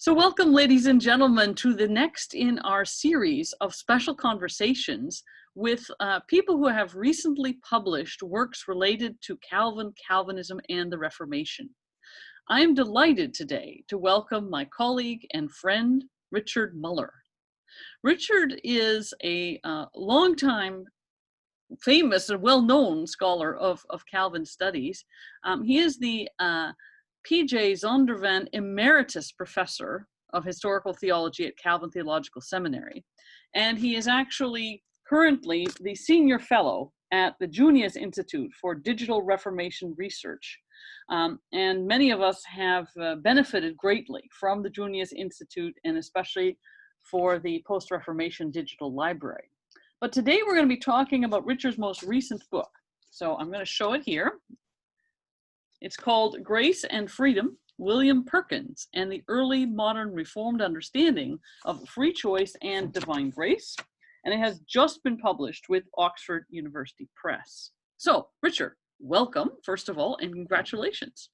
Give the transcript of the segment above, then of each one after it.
So welcome, ladies and gentlemen, to the next in our series of special conversations with people who have recently published works related to Calvin, Calvinism, and the Reformation. I am delighted today to welcome my colleague and friend, Richard Muller. Richard is a longtime famous and well-known scholar of Calvin studies. He is the PJ Zondervan Emeritus Professor of Historical Theology at Calvin Theological Seminary. And he is actually currently the Senior Fellow at the Junius Institute for Digital Reformation Research. And many of us have benefited greatly from the Junius Institute, and especially for the Post-Reformation Digital Library. But today we're going to be talking about Richard's most recent book. So I'm going to show it here. It's called Grace and Freedom, William Perkins and the Early Modern Reformed Understanding of Free Choice and Divine Grace. And it has just been published with Oxford University Press. So, Richard, welcome, first of all, and congratulations.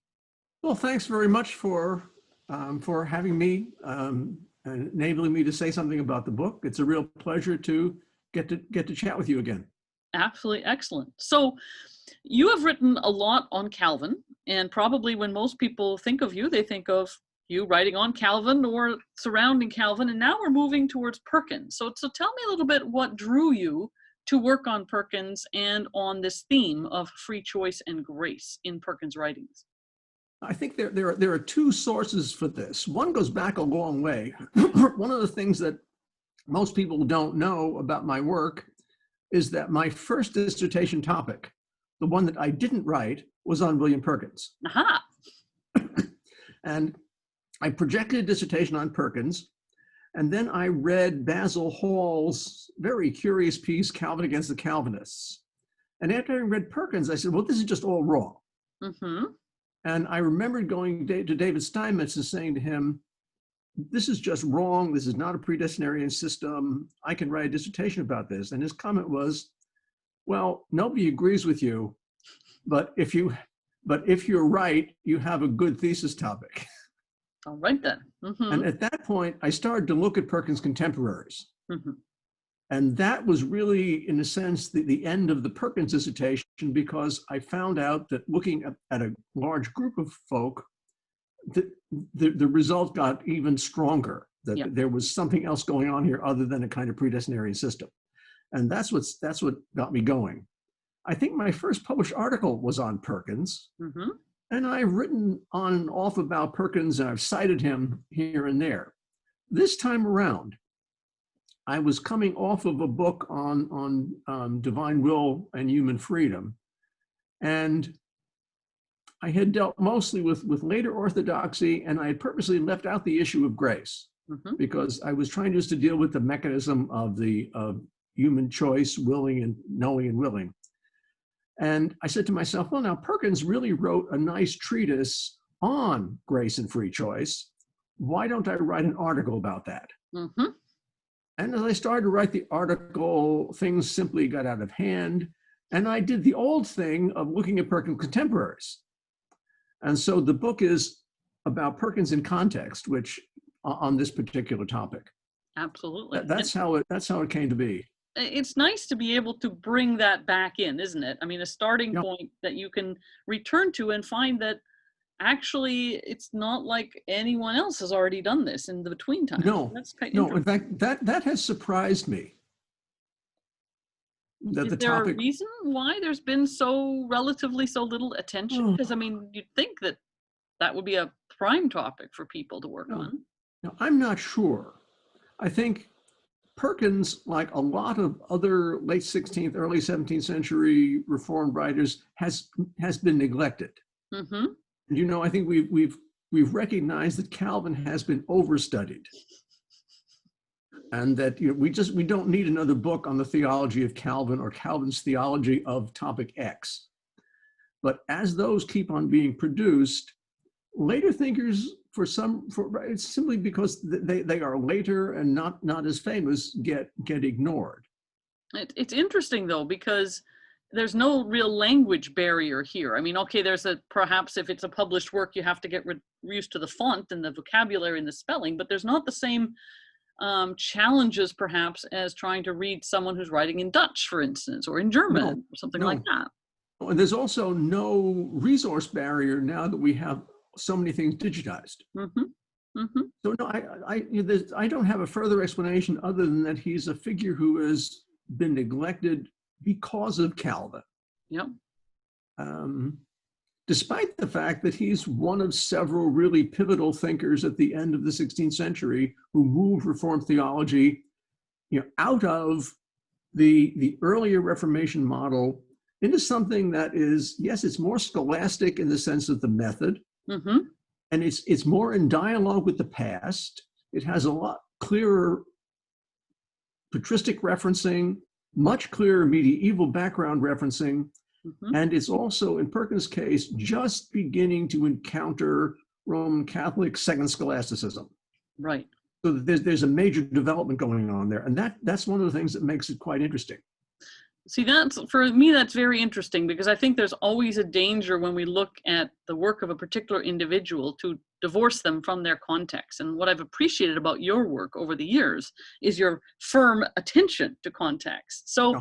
Well, thanks very much for having me and enabling me to say something about the book. It's a real pleasure to get to chat with you again. Absolutely excellent. So you have written a lot on Calvin, and probably when most people think of you, they think of you writing on Calvin or surrounding Calvin, and now we're moving towards Perkins. So tell me a little bit what drew you to work on Perkins and on this theme of free choice and grace in Perkins' writings. I think there are two sources for this. One goes back a long way. One of the things that most people don't know about my work is that my first dissertation topic, the one that I didn't write, was on William Perkins. Aha! And I projected a dissertation on Perkins, and then I read Basil Hall's very curious piece, Calvin Against the Calvinists. And after I read Perkins, I said, well, this is just all wrong. Mm-hmm. And I remembered going to David Steinmetz and saying to him, this is just wrong. This is not a predestinarian system. I can write a dissertation about this. And his comment was, well, nobody agrees with you, but if you're right, you have a good thesis topic. All right then. Mm-hmm. And at that point, I started to look at Perkins' contemporaries. Mm-hmm. And that was really, in a sense, the end of the Perkins dissertation, because I found out that looking at a large group of folk, the result got even stronger, that there was something else going on here other than a kind of predestinarian system. And that's what got me going. I think my first published article was on Perkins. Mm-hmm. And I've written on and off about Perkins, and I've cited him here and there. This time around, I was coming off of a book on divine will and human freedom. And I had dealt mostly with later orthodoxy, and I had purposely left out the issue of grace, mm-hmm. because I was trying just to deal with the mechanism of human choice, willing and knowing and willing. And I said to myself, well, now Perkins really wrote a nice treatise on grace and free choice. Why don't I write an article about that? Mm-hmm. And as I started to write the article, things simply got out of hand. And I did the old thing of looking at Perkins' contemporaries. And so the book is about Perkins in context, which on this particular topic. Absolutely. That's how it came to be. It's nice to be able to bring that back in, isn't it? I mean, a starting point that you can return to and find that actually it's not like anyone else has already done this in the between time. No, that's kind of in fact, that has surprised me. Is there a reason why there's been relatively so little attention? Because I mean, you'd think that would be a prime topic for people to work on. No, I'm not sure. I think Perkins, like a lot of other late 16th, early 17th century Reformed writers, has been neglected. Mm-hmm. And I think we've recognized that Calvin has been overstudied, and that we don't need another book on the theology of Calvin or Calvin's theology of topic X. But as those keep on being produced, later thinkers, it's simply because they are later and not as famous, get ignored. It's interesting though, because there's no real language barrier here. I mean, okay, perhaps if it's a published work, you have to get used to the font and the vocabulary and the spelling, but there's not the same challenges perhaps as trying to read someone who's writing in Dutch, for instance, or in German, No, or something no. like that. And there's also no resource barrier now that we have so many things digitized. Mm-hmm. Mm-hmm. So no, I don't have a further explanation other than that he's a figure who has been neglected because of Calvin. Yep. Despite the fact that he's one of several really pivotal thinkers at the end of the 16th century who moved Reformed theology, out of the earlier Reformation model into something that is, yes, it's more scholastic in the sense of the method, mm-hmm. and it's more in dialogue with the past. It has a lot clearer patristic referencing, much clearer medieval background referencing, mm-hmm. and it's also, in Perkins' case, just beginning to encounter Roman Catholic second scholasticism. Right. So there's a major development going on there, and that's one of the things that makes it quite interesting. See, for me, that's very interesting, because I think there's always a danger when we look at the work of a particular individual to divorce them from their context. And what I've appreciated about your work over the years is your firm attention to context. So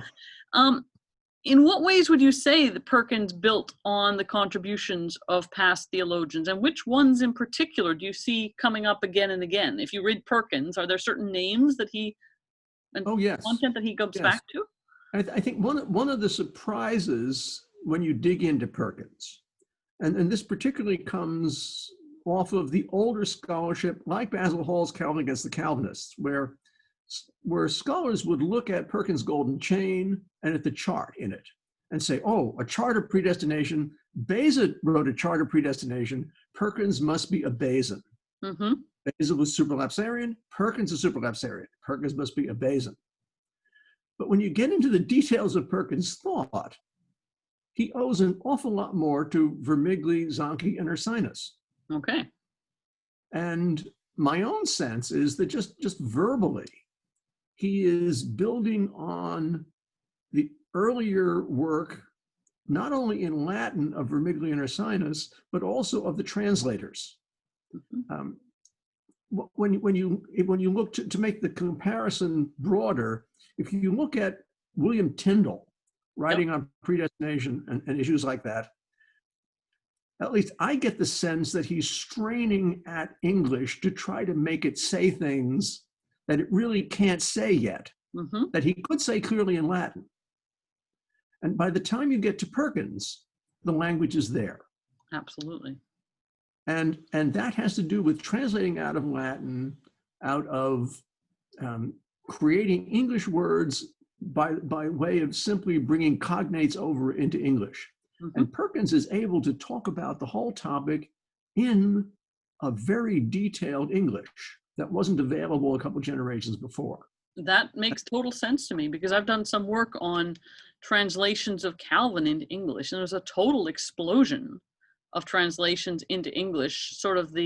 in what ways would you say that Perkins built on the contributions of past theologians, and which ones in particular do you see coming up again and again? If you read Perkins, are there certain names that content that he goes back to? I think one of the surprises when you dig into Perkins, and this particularly comes off of the older scholarship like Basil Hall's Calvin Against the Calvinists, where scholars would look at Perkins' Golden Chain and at the chart in it and say, oh, a chart of predestination. Beza wrote a chart of predestination. Perkins must be a Bazan. Mm-hmm. Beza was supralapsarian. Perkins is supralapsarian. Perkins must be a Bazan. But when you get into the details of Perkins' thought, he owes an awful lot more to Vermigli, Zanchi, and Ursinus. Okay. And my own sense is that just verbally, he is building on the earlier work, not only in Latin of Vermigli and Ursinus, but also of the translators. Mm-hmm. When you look to make the comparison broader, if you look at William Tyndale writing on predestination and issues like that, at least I get the sense that he's straining at English to try to make it say things that it really can't say yet, mm-hmm. that he could say clearly in Latin. And by the time you get to Perkins, the language is there. Absolutely. And that has to do with translating out of Latin, out of creating English words by way of simply bringing cognates over into English. Mm-hmm. And Perkins is able to talk about the whole topic in a very detailed English that wasn't available a couple generations before. That makes total sense to me, because I've done some work on translations of Calvin into English, and there's a total explosion of translations into English, sort of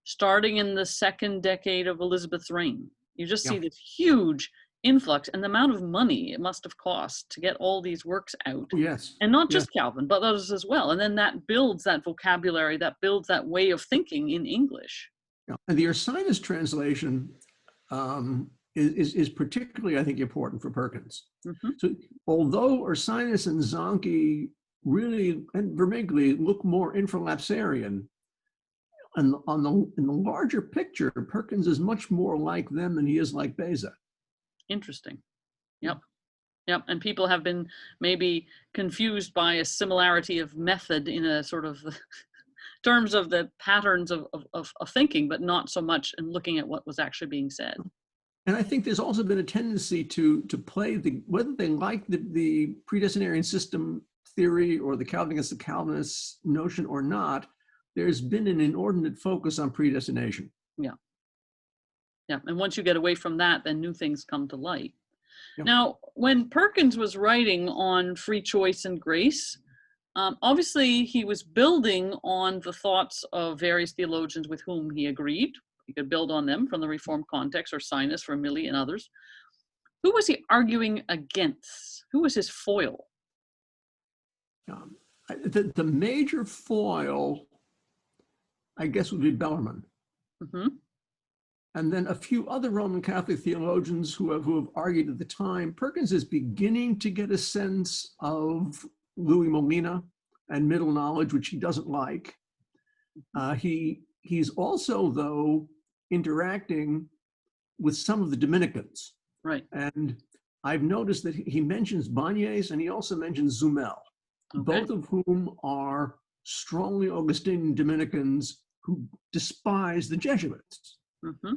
starting in the second decade of Elizabeth's reign. You just see this huge influx, and the amount of money it must have cost to get all these works out. Oh, yes. And not just Calvin, but others as well. And then that builds that vocabulary, that builds that way of thinking in English. Yeah. And the Ursinus translation is particularly, I think, important for Perkins. Mm-hmm. So although Ursinus and Zanchi really, and Vermigli, look more infralapsarian, and in the larger picture, Perkins is much more like them than he is like Beza. Interesting. Yep. Yep. And people have been maybe confused by a similarity of method in a sort of terms of the patterns of thinking, but not so much in looking at what was actually being said. And I think there's also been a tendency to play whether they like the predestinarian system theory or the Calvin Against the Calvinists notion or not, there's been an inordinate focus on predestination. Yeah. Yeah. And once you get away from that, then new things come to light. Yeah. Now, when Perkins was writing on free choice and grace, obviously he was building on the thoughts of various theologians with whom he agreed. He could build on them from the Reformed context, or Ursinus, Vermigli, and others. Who was he arguing against? Who was his foil? The major foil, I guess, would be Bellarmine. Mm-hmm. And then a few other Roman Catholic theologians who have argued at the time. Perkins is beginning to get a sense of Louis Molina and middle knowledge, which he doesn't like. He's also, though, interacting with some of the Dominicans. Right. And I've noticed that he mentions Bagnes and he also mentions Zumel, both of whom are strongly Augustinian Dominicans who despise the Jesuits. Mm-hmm.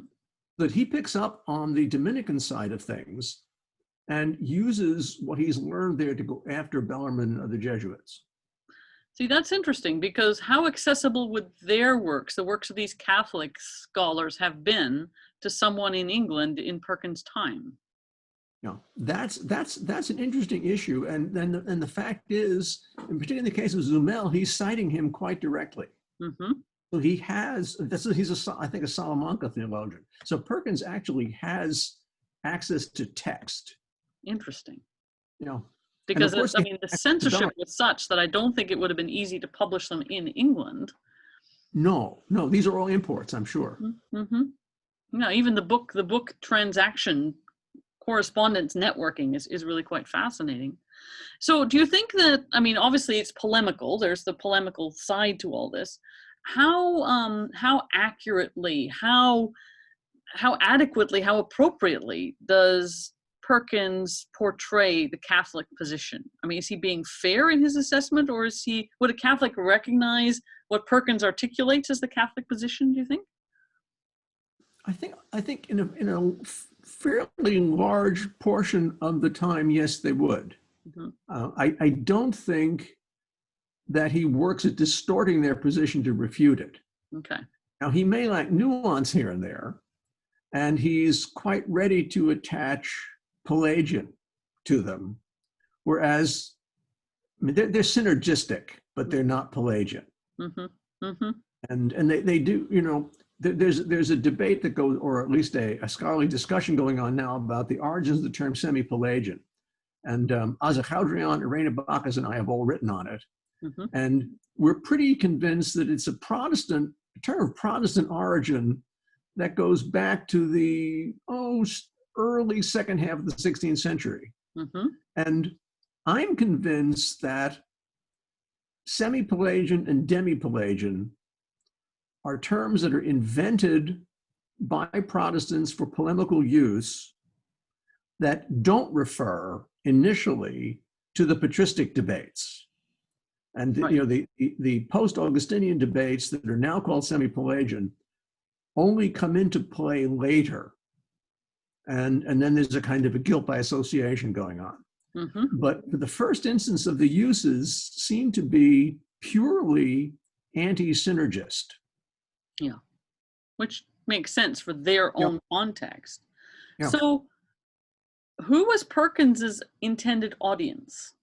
That he picks up on the Dominican side of things and uses what he's learned there to go after Bellarmine or the Jesuits. See, that's interesting, because how accessible would their works, the works of these Catholic scholars, have been to someone in England in Perkins' time? Yeah, that's an interesting issue, and the fact is, in particular in the case of Zumel, he's citing him quite directly. Mm-hmm. So he's I think a Salamanca theologian. So Perkins actually has access to text. Interesting. You know, because the censorship was such that I don't think it would have been easy to publish them in England. No, these are all imports, I'm sure. Mm-hmm. No, even the book transaction correspondence networking is really quite fascinating. So do you think that, I mean, obviously it's polemical, there's the polemical side to all this. How accurately, how adequately, how appropriately does Perkins portray the Catholic position? I mean, is he being fair in his assessment, or would a Catholic recognize what Perkins articulates as the Catholic position, do you think? I think in a fairly large portion of the time, yes, they would. Mm-hmm. I don't think that he works at distorting their position to refute it. Okay. Now, he may lack nuance here and there, and he's quite ready to attach Pelagian to them, whereas I mean, they're synergistic, but they're not Pelagian. Mm-hmm. Mm-hmm. And they do, you know, there's a debate that goes, or at least a scholarly discussion going on now about the origins of the term semi-Pelagian. And Azachaudrian, Irena Bacchus, and I have all written on it. Mm-hmm. And we're pretty convinced that it's a term of Protestant origin that goes back to the early second half of the 16th century. Mm-hmm. And I'm convinced that semi-Pelagian and demi-Pelagian are terms that are invented by Protestants for polemical use that don't refer initially to the patristic debates. And right. You know, the post-Augustinian debates that are now called semi-Pelagian only come into play later. And then there's a kind of a guilt by association going on. Mm-hmm. But the first instance of the uses seem to be purely anti-synergist. Yeah, which makes sense for their own context. Yeah. So who was Perkins's intended audience?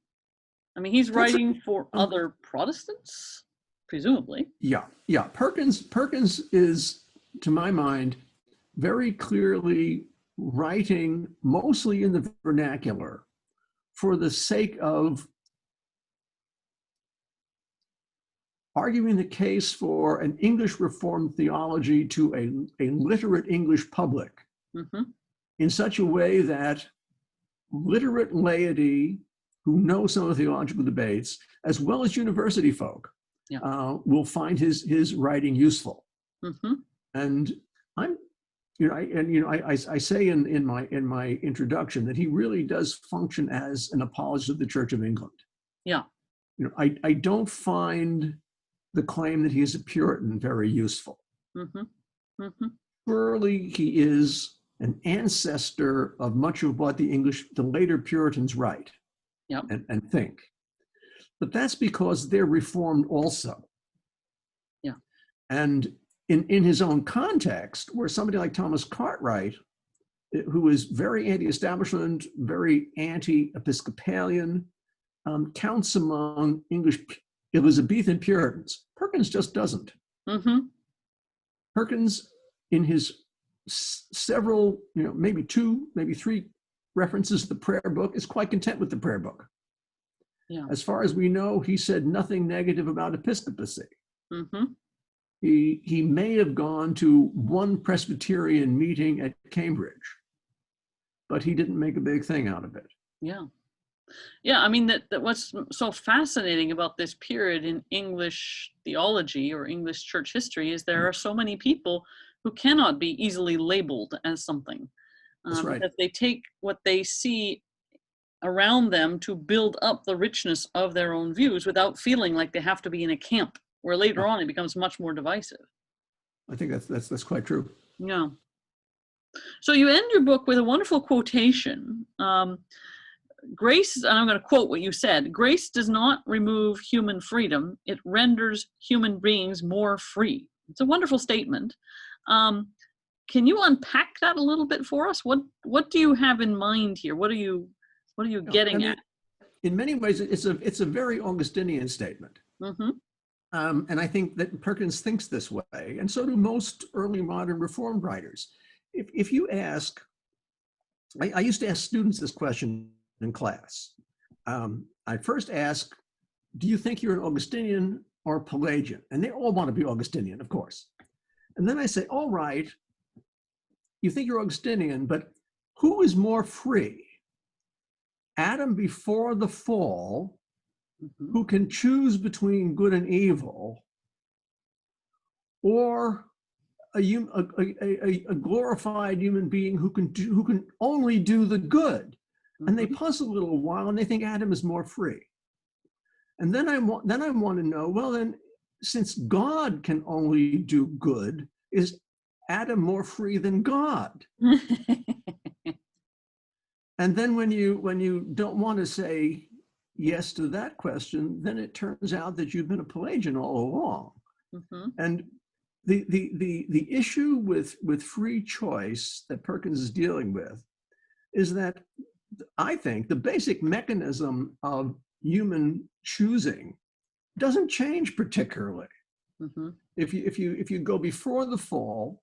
I mean, he's writing for other Protestants, presumably. Yeah. Perkins is, to my mind, very clearly writing mostly in the vernacular for the sake of arguing the case for an English Reformed theology to a literate English public, mm-hmm. in such a way that literate laity who know some of the theological debates, as well as university folk, will find his writing useful. Mm-hmm. And I say in my introduction that he really does function as an apologist of the Church of England. Yeah. You know, I don't find the claim that he is a Puritan very useful. Mm-hmm. Mm-hmm. Surely he is an ancestor of much of what the later Puritans write and think. But that's because they're Reformed also. Yeah. And in his own context, where somebody like Thomas Cartwright, who is very anti-establishment, very anti-Episcopalian, counts among English Elizabethan Puritans, Perkins just doesn't. Mm-hmm. Perkins, in his several, maybe 2, maybe 3 references to the prayer book, is quite content with the prayer book. Yeah. As far as we know, he said nothing negative about episcopacy. Mm-hmm. He may have gone to one Presbyterian meeting at Cambridge, but he didn't make a big thing out of it. Yeah. Yeah, I mean, that what's so fascinating about this period in English theology or English church history is there are so many people who cannot be easily labeled as something. That's right. Because they take what they see around them to build up the richness of their own views without feeling like they have to be in a camp, where later on it becomes much more divisive. I think that's quite true. Yeah. So you end your book with a wonderful quotation. Grace, and I'm going to quote what you said, grace does not remove human freedom, it renders human beings more free. It's a wonderful statement. Can you unpack that a little bit for us? What do you have in mind here? What are you getting at? In many ways, it's a very Augustinian statement. Mm-hmm. And I think that Perkins thinks this way, and so do most early modern Reformed writers. If you ask, I used to ask students this question in class. I first ask, do you think you're an Augustinian or Pelagian? And they all want to be Augustinian, of course. And then I say, all right, you think you're Augustinian, but who is more free? Adam before the fall, Mm-hmm. who can choose between good and evil, or a glorified human being who can only do the good? Mm-hmm. And they puzzle a little while, and they think Adam is more free. And then I want to know, well, then, since God can only do good, is Adam more free than God? And then when you don't want to say yes to that question, then it turns out that you've been a Pelagian all along. Mm-hmm. And the issue with free choice that Perkins is dealing with is that I think the basic mechanism of human choosing doesn't change particularly. Mm-hmm. If you go before the fall,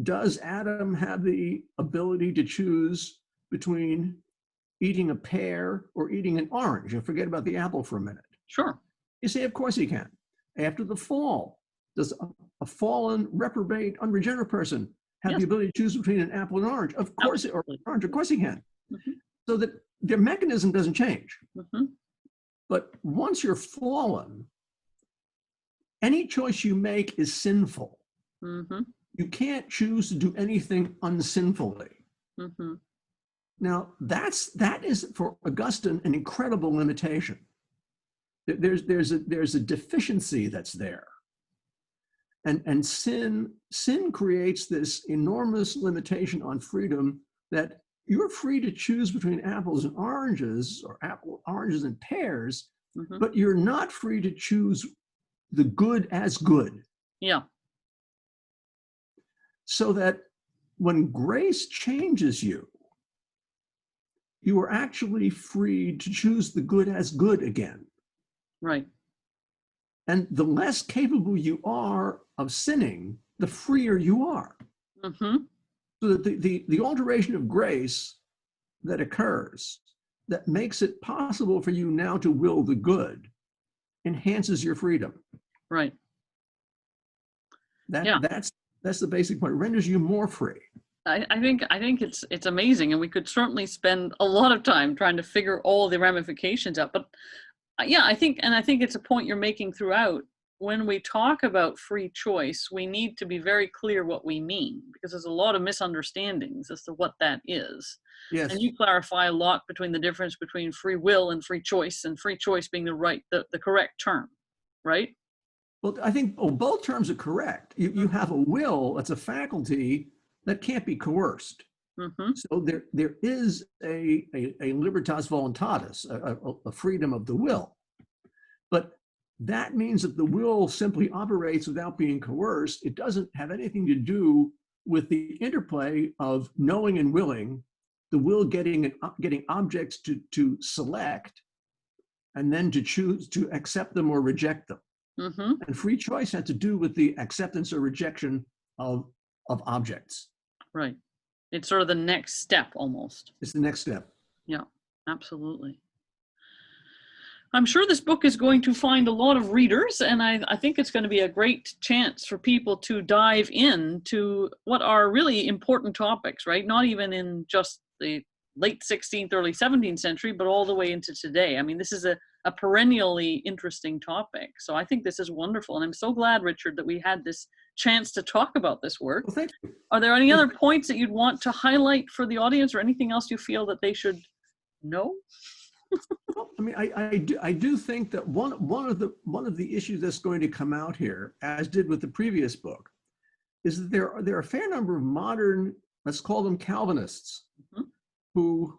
does Adam have the ability to choose between eating a pear or eating an orange? And forget about the apple for a minute. Sure. You say, of course he can. After the fall, does a fallen, reprobate, unregenerate person have the ability to choose between an apple and an orange? Of course, or orange, of course he can. Mm-hmm. So that their mechanism doesn't change. Mm-hmm. But once you're fallen, any choice you make is sinful. Mm-hmm. You can't choose to do anything unsinfully. Mm-hmm. Now, that is for Augustine an incredible limitation. There's a deficiency that's there. And sin creates this enormous limitation on freedom that you're free to choose between apples and oranges, or oranges and pears, Mm-hmm. but you're not free to choose the good as good. Yeah. So that when grace changes you, you are actually free to choose the good as good again. Right. And the less capable you are of sinning, the freer you are. Mm-hmm. So that the alteration of grace that occurs, that makes it possible for you now to will the good, enhances your freedom. Right. That's the basic point. It renders you more free. I think it's amazing, and we could certainly spend a lot of time trying to figure all the ramifications out. But yeah, I think it's a point you're making throughout. When we talk about free choice, we need to be very clear what we mean, because there's a lot of misunderstandings as to what that is. Yes. And you clarify a lot between the difference between free will and free choice being the correct term, right? Well, I think both terms are correct. You have a will, that's a faculty that can't be coerced. Mm-hmm. So there is a libertas voluntatis, a freedom of the will. But that means that the will simply operates without being coerced. It doesn't have anything to do with the interplay of knowing and willing, the will getting objects to select, and then to choose to accept them or reject them. Mm-hmm. And free choice had to do with the acceptance or rejection of objects. Right. It's sort of the next step almost. It's the next step. Yeah, absolutely. I'm sure this book is going to find a lot of readers, and I think it's going to be a great chance for people to dive into what are really important topics, right? Not even in just the late 16th, early 17th century, but all the way into today. I mean, this is a perennially interesting topic. So I think this is wonderful. And I'm so glad, Richard, that we had this chance to talk about this work. Well, thank you. Are there any other points that you'd want to highlight for the audience, or anything else you feel that they should know? Well, I mean, I do think that one of the issues that's going to come out here, as did with the previous book, is that there are a fair number of modern, let's call them Calvinists, mm-hmm. who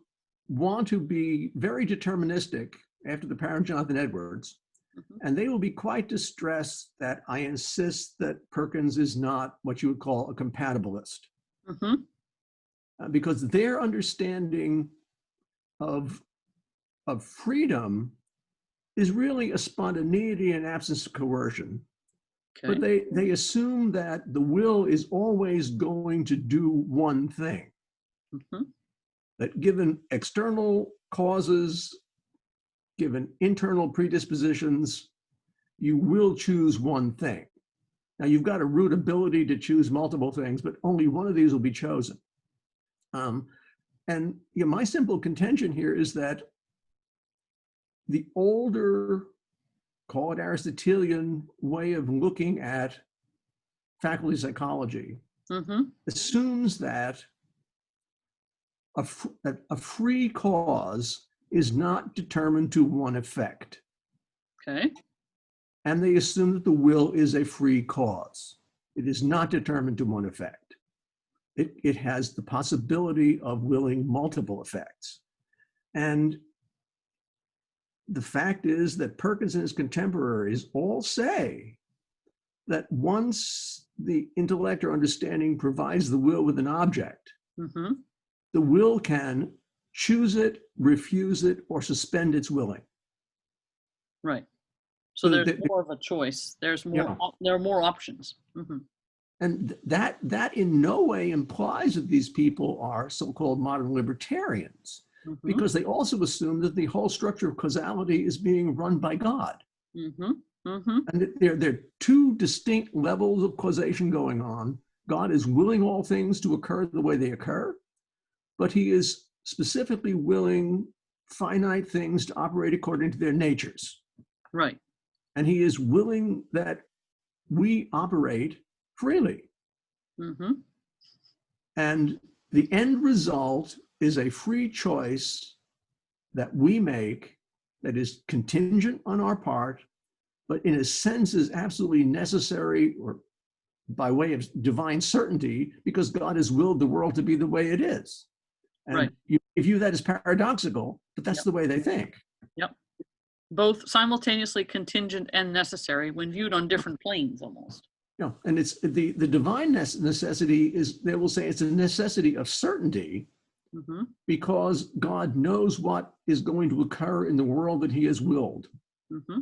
want to be very deterministic after the parent Jonathan Edwards, mm-hmm. and they will be quite distressed that I insist that Perkins is not what you would call a compatibilist, mm-hmm. Because their understanding of freedom is really a spontaneity and absence of coercion. Okay. But they assume that the will is always going to do one thing. Mm-hmm. That given external causes, given internal predispositions, you will choose one thing. Now you've got a root ability to choose multiple things, but only one of these will be chosen. And my simple contention here is that the older, call it Aristotelian, way of looking at faculty psychology mm-hmm. assumes that a free cause is not determined to one effect. Okay. And they assume that the will is a free cause. It is not determined to one effect. It has the possibility of willing multiple effects. And the fact is that Perkins and his contemporaries all say that once the intellect or understanding provides the will with an object, mm-hmm. the will can choose it, refuse it, or suspend its willing. Right. So there's more of a choice. There's more. Yeah. There are more options. Mm-hmm. And that in no way implies that these people are so-called modern libertarians, mm-hmm. because they also assume that the whole structure of causality is being run by God. Mm-hmm. Mm-hmm. And there are two distinct levels of causation going on. God is willing all things to occur the way they occur, but he is specifically willing finite things to operate according to their natures. Right. And he is willing that we operate freely. Mm-hmm. And the end result is a free choice that we make that is contingent on our part, but in a sense is absolutely necessary or by way of divine certainty because God has willed the world to be the way it is. And right. You view that as paradoxical, but that's yep. the way they think. Yep. Both simultaneously contingent and necessary when viewed on different planes almost. Yeah, and it's the divine necessity is, they will say it's a necessity of certainty mm-hmm. because God knows what is going to occur in the world that he has willed. Mm-hmm.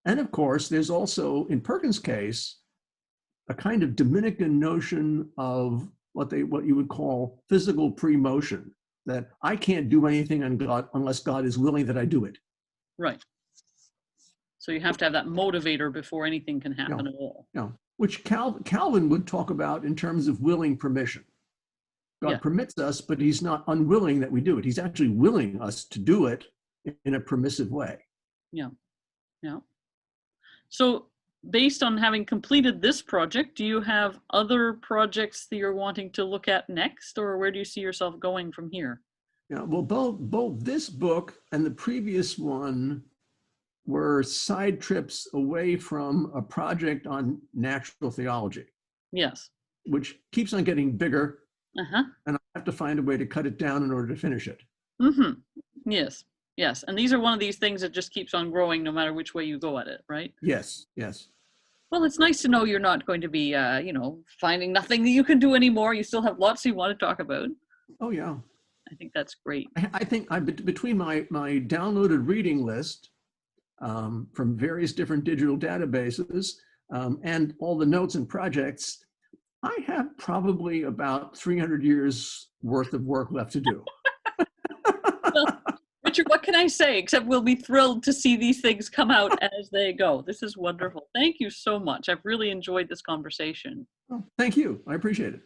And of course, there's also, in Perkins' case, a kind of Dominican notion of what you would call physical pre-motion, that I can't do anything on God unless God is willing that I do it. Right. So you have to have that motivator before anything can happen at all. Yeah. Which Calvin would talk about in terms of willing permission. God permits us, but he's not unwilling that we do it. He's actually willing us to do it in a permissive way. Yeah, yeah. So based on having completed this project, do you have other projects that you're wanting to look at next, or where do you see yourself going from here? Yeah, well, both this book and the previous one were side trips away from a project on natural theology. Yes. Which keeps on getting bigger, and I have to find a way to cut it down in order to finish it. Mm-hmm. Yes, yes. And these are one of these things that just keeps on growing no matter which way you go at it, right? Yes, yes. Well, it's nice to know you're not going to be, finding nothing that you can do anymore. You still have lots you want to talk about. Oh, yeah. I think that's great. I think between my downloaded reading list, from various different digital databases and all the notes and projects, I have probably about 300 years worth of work left to do. Well, Richard, what can I say except we'll be thrilled to see these things come out as they go. This is wonderful. Thank you so much. I've really enjoyed this conversation. Well, thank you. I appreciate it.